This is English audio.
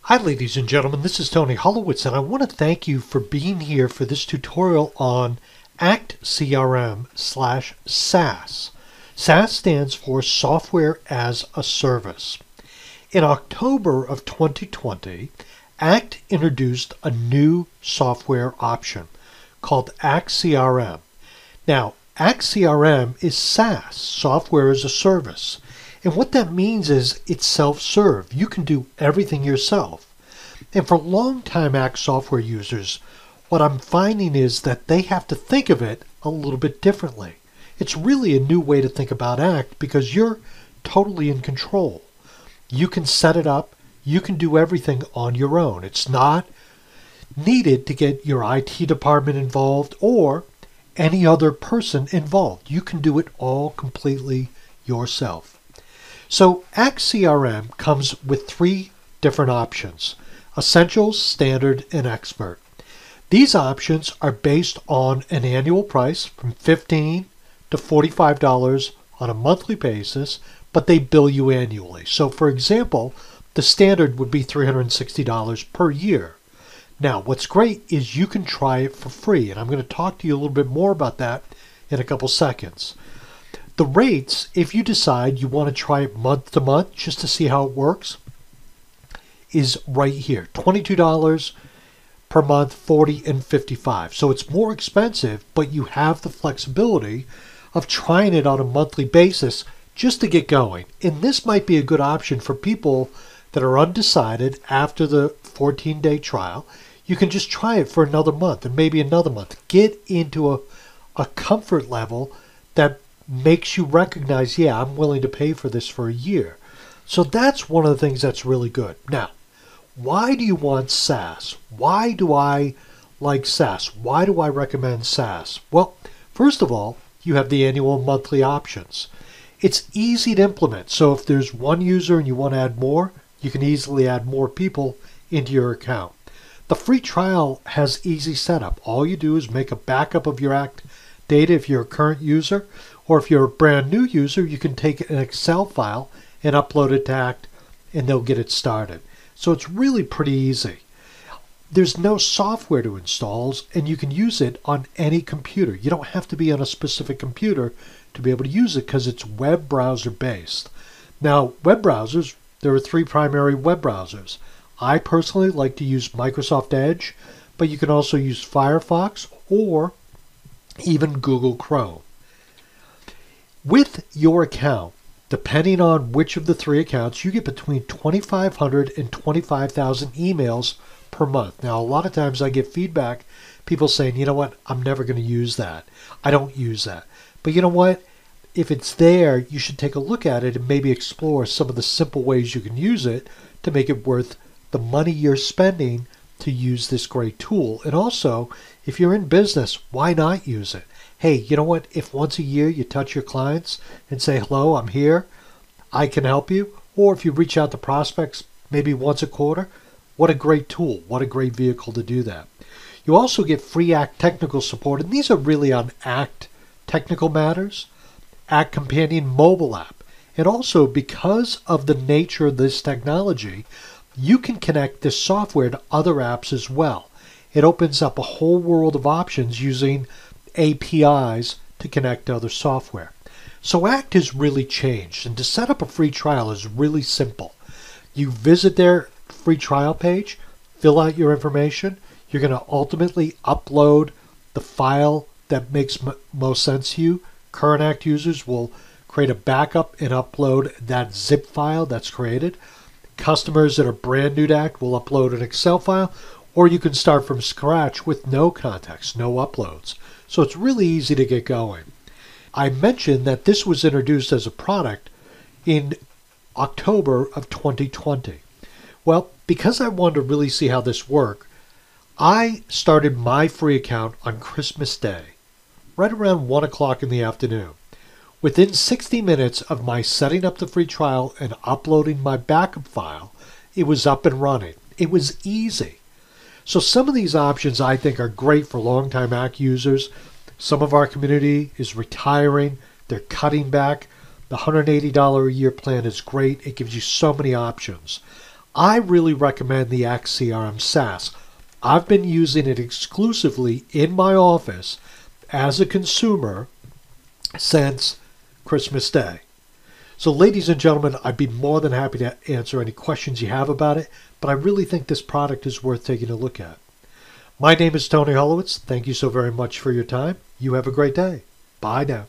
Hi ladies and gentlemen, this is Tony Holowitz and I want to thank you for being here for this tutorial on Act CRM/SaaS. SaaS stands for Software as a Service. In October of 2020, Act introduced a new software option called Act CRM. Now, Act CRM is SaaS, Software as a Service. And what that means is it's self-serve. You can do everything yourself. And for long-time Act software users, what I'm finding is that they have to think of it a little bit differently. It's really a new way to think about Act because you're totally in control. You can set it up. You can do everything on your own. It's not needed to get your IT department involved or any other person involved. You can do it all completely yourself. So Act CRM comes with three different options: Essentials, Standard, and Expert. These options are based on an annual price from $15 to $45 on a monthly basis, but they bill you annually. So for example, the Standard would be $360 per year. Now what's great is you can try it for free, and I'm going to talk to you a little bit more about that in a couple seconds. The rates, if you decide you want to try it month to month just to see how it works, is right here. $22 per month, $40 and $55. So it's more expensive, but you have the flexibility of trying it on a monthly basis just to get going. And this might be a good option for people that are undecided after the 14-day trial. You can just try it for another month and maybe another month. Get into a comfort level that makes you recognize, yeah, I'm willing to pay for this for a year. So that's one of the things that's really good. Now, why do you want SaaS? Why do I like SaaS? Why do I recommend SaaS? Well, first of all, you have the annual and monthly options. It's easy to implement. So if there's one user and you want to add more, you can easily add more people into your account. The free trial has easy setup. All you do is make a backup of your Act data if you're a current user, or if you're a brand new user, you can take an Excel file and upload it to Act and they'll get it started. So it's really pretty easy. There's no software to install and you can use it on any computer. You don't have to be on a specific computer to be able to use it because it's web browser based. Now, web browsers, there are three primary web browsers. I personally like to use Microsoft Edge, but you can also use Firefox or even Google Chrome. With your account, depending on which of the three accounts, you get between 2,500 and 25,000 emails per month. Now, a lot of times I get feedback, people saying, you know what, I'm never going to use that. I don't use that. But you know what? If it's there, you should take a look at it and maybe explore some of the simple ways you can use it to make it worth the money you're spending to use this great tool. And also, if you're in business, why not use it? Hey, you know what? If once a year you touch your clients and say, hello, I'm here, I can help you. Or if you reach out to prospects maybe once a quarter, what a great tool. What a great vehicle to do that. You also get free Act technical support, and these are really on Act technical matters, Act Companion mobile app. And also, because of the nature of this technology, you can connect this software to other apps as well. It opens up a whole world of options using APIs to connect to other software. So Act has really changed, and to set up a free trial is really simple. You visit their free trial page, fill out your information. You're going to ultimately upload the file that makes most sense to you. Current Act users will create a backup and upload that zip file that's created. Customers that are brand new to Act will upload an Excel file, or you can start from scratch with no context, no uploads. So it's really easy to get going. I mentioned that this was introduced as a product in October of 2020. Well, because I wanted to really see how this worked, I started my free account on Christmas Day, right around 1 o'clock in the afternoon. Within 60 minutes of my setting up the free trial and uploading my backup file, it was up and running. It was easy. So some of these options I think are great for longtime Act users. Some of our community is retiring. They're cutting back. The $180 a year plan is great. It gives you so many options. I really recommend the Act CRM SaaS. I've been using it exclusively in my office as a consumer since Christmas Day. So ladies and gentlemen, I'd be more than happy to answer any questions you have about it, but I really think this product is worth taking a look at. My name is Tony Holowitz. Thank you so very much for your time. You have a great day. Bye now.